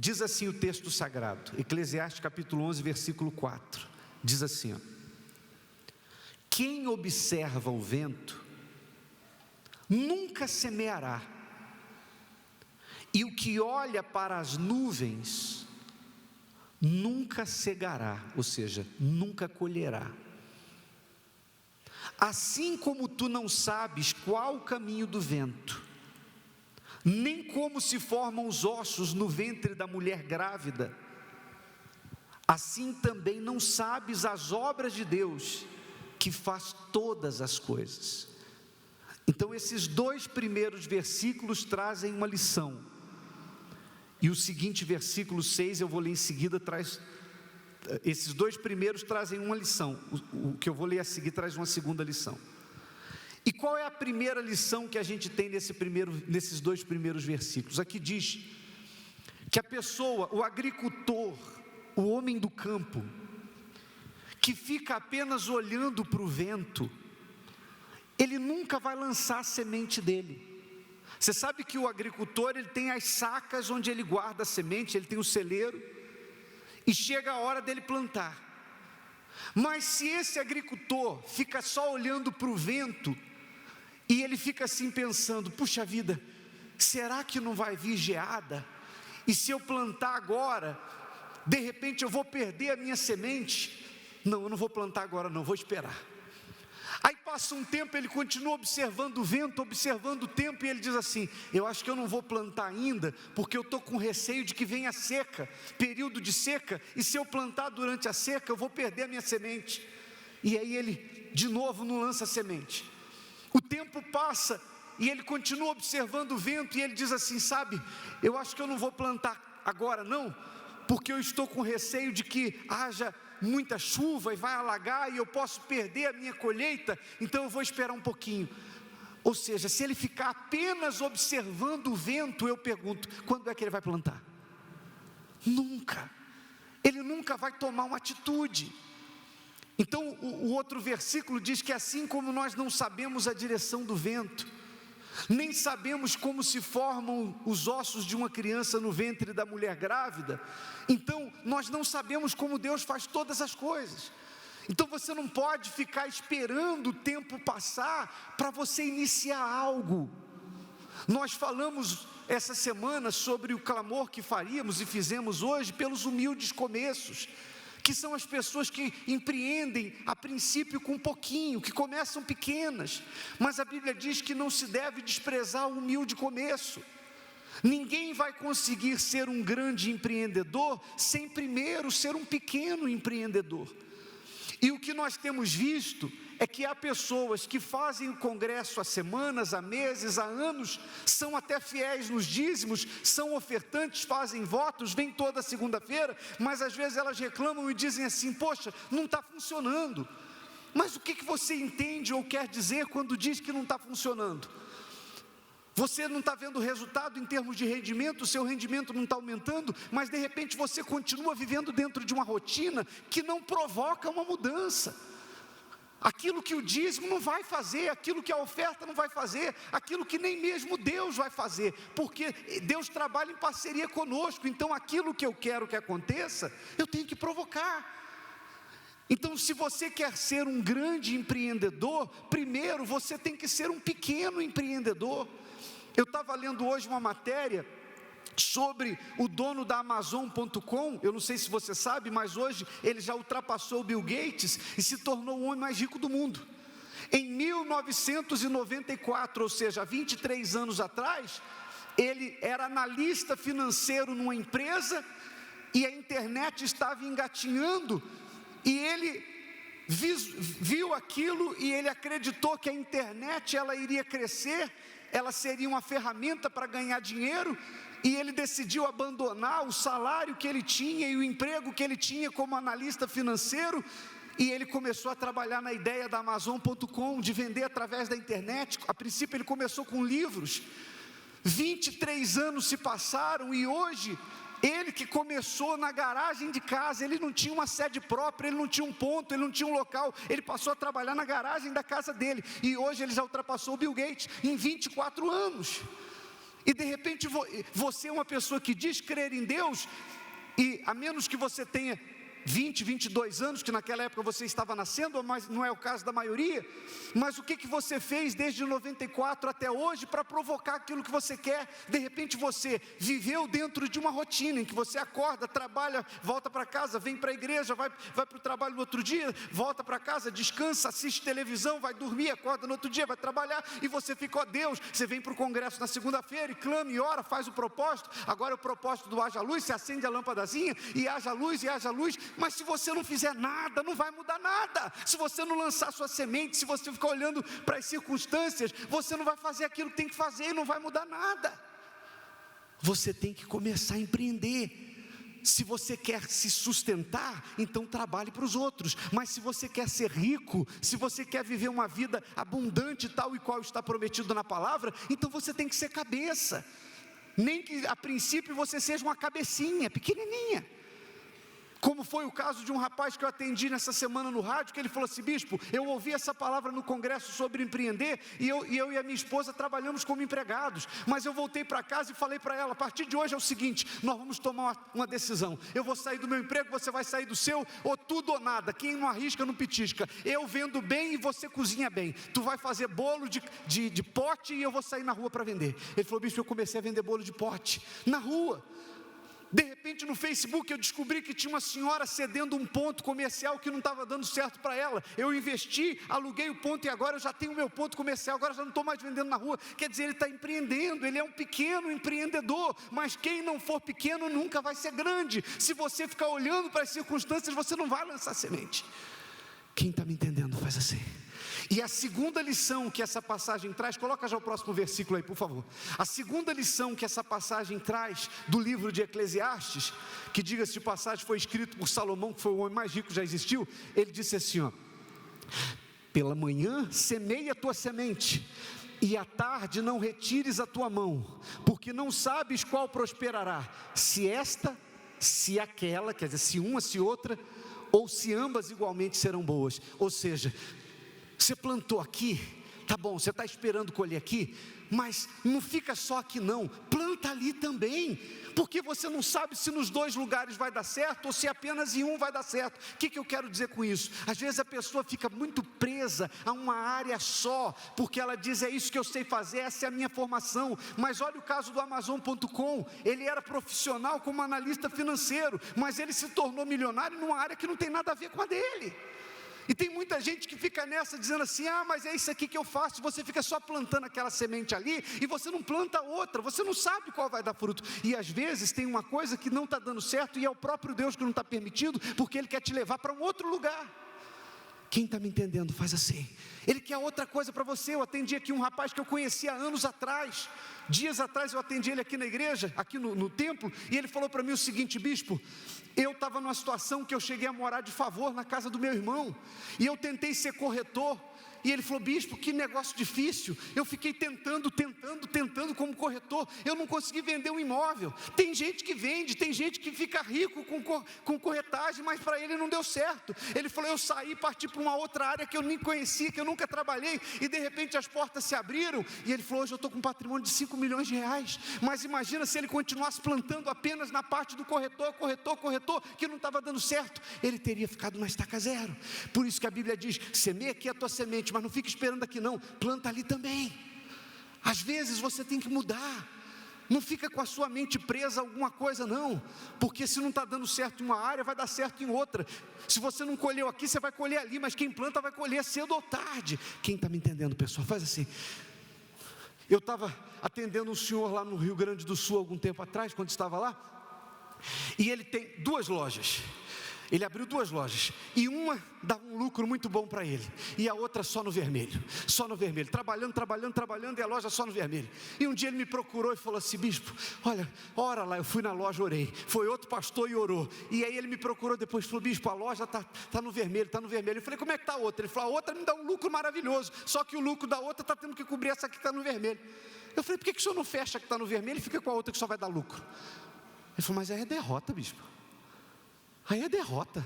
Diz assim o texto sagrado, Eclesiastes capítulo 11, versículo 4, diz assim, ó: quem observa o vento, nunca semeará, e o que olha para as nuvens, nunca cegará, ou seja, nunca colherá. Assim como tu não sabes qual o caminho do vento, nem como se formam os ossos no ventre da mulher grávida, assim também não sabes as obras de Deus, que faz todas as coisas. Então esses dois primeiros versículos trazem uma lição, e o seguinte versículo 6, eu vou ler em seguida, esses dois primeiros trazem uma lição, o que eu vou ler a seguir traz uma segunda lição. E qual é a primeira lição que a gente tem nesses dois primeiros versículos? Aqui diz que a pessoa, o agricultor, o homem do campo, que fica apenas olhando para o vento, ele nunca vai lançar a semente dele. Você sabe que o agricultor, ele tem as sacas onde ele guarda a semente, ele tem o celeiro, e chega a hora dele plantar. Mas se esse agricultor fica só olhando para o vento, e ele fica assim pensando, puxa vida, será que não vai vir geada? E se eu plantar agora, de repente eu vou perder a minha semente? Não, eu não vou plantar agora não, vou esperar. Aí passa um tempo, ele continua observando o vento, observando o tempo, e ele diz assim, eu acho que eu não vou plantar ainda, porque eu estou com receio de que venha seca, período de seca, e se eu plantar durante a seca, eu vou perder a minha semente. E aí ele, de novo, não lança a semente. O tempo passa, e ele continua observando o vento, e ele diz assim, sabe, eu acho que eu não vou plantar agora não, porque eu estou com receio de que haja muita chuva e vai alagar, e eu posso perder a minha colheita, então eu vou esperar um pouquinho. Ou seja, se ele ficar apenas observando o vento, eu pergunto, quando é que ele vai plantar? Nunca. Ele nunca vai tomar uma atitude. Então o outro versículo diz que assim como nós não sabemos a direção do vento, nem sabemos como se formam os ossos de uma criança no ventre da mulher grávida, então nós não sabemos como Deus faz todas as coisas. Então você não pode ficar esperando o tempo passar para você iniciar algo. Nós falamos essa semana sobre o clamor que faríamos e fizemos hoje pelos humildes começos, que são as pessoas que empreendem a princípio com pouquinho, que começam pequenas, mas a Bíblia diz que não se deve desprezar o humilde começo. Ninguém vai conseguir ser um grande empreendedor sem primeiro ser um pequeno empreendedor. E o que nós temos visto é que há pessoas que fazem o congresso há semanas, há meses, há anos, são até fiéis nos dízimos, são ofertantes, fazem votos, vêm toda segunda-feira, mas às vezes elas reclamam e dizem assim, poxa, não está funcionando. Mas o que você entende ou quer dizer quando diz que não está funcionando? Você não está vendo resultado em termos de rendimento, o seu rendimento não está aumentando, mas de repente você continua vivendo dentro de uma rotina que não provoca uma mudança. Aquilo que o dízimo não vai fazer, aquilo que a oferta não vai fazer, aquilo que nem mesmo Deus vai fazer, porque Deus trabalha em parceria conosco, então aquilo que eu quero que aconteça, eu tenho que provocar. Então se você quer ser um grande empreendedor, primeiro você tem que ser um pequeno empreendedor. Eu estava lendo hoje uma matéria sobre o dono da Amazon.com, eu não sei se você sabe, mas hoje ele já ultrapassou o Bill Gates e se tornou o homem mais rico do mundo. Em 1994, ou seja, 23 anos atrás, ele era analista financeiro numa empresa e a internet estava engatinhando e ele viu aquilo e ele acreditou que a internet ela iria crescer, ela seria uma ferramenta para ganhar dinheiro, e ele decidiu abandonar o salário que ele tinha e o emprego que ele tinha como analista financeiro, e ele começou a trabalhar na ideia da Amazon.com, de vender através da internet. A princípio ele começou com livros. 23 anos se passaram e hoje, ele que começou na garagem de casa, ele não tinha uma sede própria, ele não tinha um ponto, ele não tinha um local, ele passou a trabalhar na garagem da casa dele, e hoje ele já ultrapassou o Bill Gates em 24 anos. E de repente você é uma pessoa que diz crer em Deus, e a menos que você tenha 20, 22 anos, que naquela época você estava nascendo, mas não é o caso da maioria, mas o que você fez desde 94 até hoje para provocar aquilo que você quer? De repente você viveu dentro de uma rotina, em que você acorda, trabalha, volta para casa, vem para a igreja, vai para o trabalho no outro dia, volta para casa, descansa, assiste televisão, vai dormir, acorda no outro dia, vai trabalhar, e você fica, ó Deus, você vem para o congresso na segunda-feira, e clama, e ora, faz o propósito, agora é o propósito do haja luz, você acende a lâmpadazinha, e haja luz, mas se você não fizer nada, não vai mudar nada. Se você não lançar sua semente, se você ficar olhando para as circunstâncias, você não vai fazer aquilo que tem que fazer e não vai mudar nada. Você tem que começar a empreender. Se você quer se sustentar, então trabalhe para os outros. Mas se você quer ser rico, se você quer viver uma vida abundante, tal e qual está prometido na palavra, então você tem que ser cabeça. Nem que a princípio você seja uma cabecinha, pequenininha. Como foi o caso de um rapaz que eu atendi nessa semana no rádio, que ele falou assim: bispo, eu ouvi essa palavra no congresso sobre empreender, e eu e a minha esposa trabalhamos como empregados, mas eu voltei para casa e falei para ela: a partir de hoje é o seguinte, nós vamos tomar uma decisão, eu vou sair do meu emprego, você vai sair do seu, ou tudo ou nada, quem não arrisca não petisca, eu vendo bem e você cozinha bem, tu vai fazer bolo de pote e eu vou sair na rua para vender. Ele falou: bispo, eu comecei a vender bolo de pote, na rua. De repente no Facebook eu descobri que tinha uma senhora cedendo um ponto comercial que não estava dando certo para ela. Eu investi, aluguei o ponto e agora eu já tenho o meu ponto comercial, agora já não estou mais vendendo na rua. Quer dizer, ele está empreendendo, ele é um pequeno empreendedor, mas quem não for pequeno nunca vai ser grande. Se você ficar olhando para as circunstâncias, você não vai lançar semente. Quem está me entendendo faz assim. E a segunda lição que essa passagem traz, coloca já o próximo versículo aí, por favor. A segunda lição que essa passagem traz do livro de Eclesiastes, que, diga-se de passagem, foi escrito por Salomão, que foi o homem mais rico que já existiu. Ele disse assim, ó: pela manhã semeia a tua semente, e à tarde não retires a tua mão, porque não sabes qual prosperará, se esta, se aquela, quer dizer, se uma, se outra, ou se ambas igualmente serão boas. Ou seja, você plantou aqui, tá bom, você está esperando colher aqui, mas não fica só aqui não, planta ali também, porque você não sabe se nos dois lugares vai dar certo, ou se apenas em um vai dar certo. O que eu quero dizer com isso? Às vezes a pessoa fica muito presa a uma área só, porque ela diz: é isso que eu sei fazer, essa é a minha formação. Mas olha o caso do Amazon.com, ele era profissional como analista financeiro, mas ele se tornou milionário numa área que não tem nada a ver com a dele. E tem muita gente que fica nessa dizendo assim: ah, mas é isso aqui que eu faço. Você fica só plantando aquela semente ali e você não planta outra, você não sabe qual vai dar fruto. E às vezes tem uma coisa que não está dando certo e é o próprio Deus que não está permitindo, porque Ele quer te levar para um outro lugar. Quem está me entendendo faz assim. Ele quer outra coisa para você. Eu atendi aqui um rapaz que eu conhecia há anos atrás. Dias atrás eu atendi ele aqui na igreja, aqui no templo, e ele falou para mim o seguinte: bispo, eu estava numa situação que eu cheguei a morar de favor na casa do meu irmão, e eu tentei ser corretor, e ele falou: bispo, que negócio difícil, eu fiquei tentando como corretor, eu não consegui vender um imóvel. Tem gente que vende, tem gente que fica rico com corretagem, mas para ele não deu certo. Ele falou: eu saí, parti para uma outra área que eu nem conhecia, que eu nunca trabalhei, e de repente as portas se abriram, e ele falou: hoje eu estou com um patrimônio de 5 milhões de reais, mas imagina se ele continuasse plantando apenas na parte do corretor, que não estava dando certo, ele teria ficado na estaca zero. Por isso que a Bíblia diz: semeia aqui a tua semente, mas não fica esperando aqui não, planta ali também. Às vezes você tem que mudar, não fica com a sua mente presa a alguma coisa não, porque se não está dando certo em uma área, vai dar certo em outra. Se você não colheu aqui, você vai colher ali, mas quem planta vai colher cedo ou tarde. Quem está me entendendo, pessoal? Faz assim. Eu estava atendendo um senhor lá no Rio Grande do Sul algum tempo atrás, quando estava lá, e ele tem 2 lojas. Ele abriu 2 lojas, e uma dá um lucro muito bom para ele, e a outra só no vermelho, trabalhando, e a loja só no vermelho. E um dia ele me procurou e falou assim: bispo, olha, ora lá, eu fui na loja, orei, foi outro pastor e orou, e aí ele me procurou depois e falou: bispo, a loja está no vermelho, Eu falei: como é que está a outra? Ele falou: a outra me dá um lucro maravilhoso, só que o lucro da outra está tendo que cobrir essa que está no vermelho. Eu falei: por que o senhor não fecha a que está no vermelho e fica com a outra que só vai dar lucro? Ele falou: mas aí é derrota, bispo. Aí é derrota,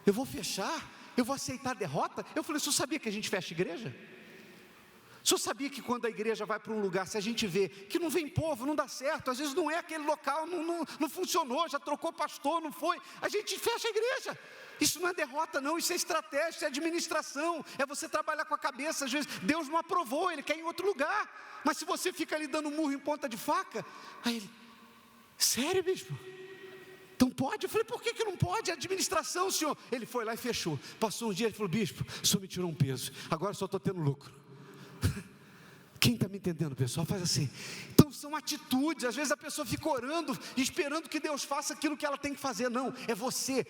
eu vou fechar, eu vou aceitar a derrota? Eu falei: o senhor sabia que a gente fecha igreja? O senhor sabia que quando a igreja vai para um lugar, se a gente vê que não vem povo, não dá certo, às vezes não é aquele local, não funcionou, já trocou pastor, não foi, a gente fecha a igreja. Isso não é derrota não, isso é estratégia, isso é administração, é você trabalhar com a cabeça. Às vezes Deus não aprovou, Ele quer ir em outro lugar, mas se você fica ali dando murro em ponta de faca, aí ele, sério bispo? Então pode? Eu falei, por que não pode? É administração, senhor. Ele foi lá e fechou, passou um dia, ele falou, bispo, o senhor me tirou um peso, agora só estou tendo lucro. Quem está me entendendo, pessoal? Faz assim. Então são atitudes. Às vezes a pessoa fica orando, esperando que Deus faça aquilo que ela tem que fazer. Não, é você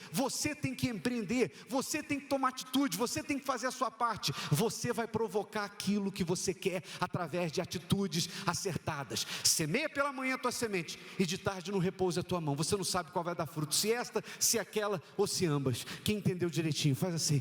tem que empreender, você tem que tomar atitude, você tem que fazer a sua parte. Você vai provocar aquilo que você quer, através de atitudes acertadas. Semeia pela manhã a tua semente, e de tarde no repouso a tua mão. Você não sabe qual vai dar fruto, se esta, se aquela, ou se ambas. Quem entendeu direitinho, faz assim.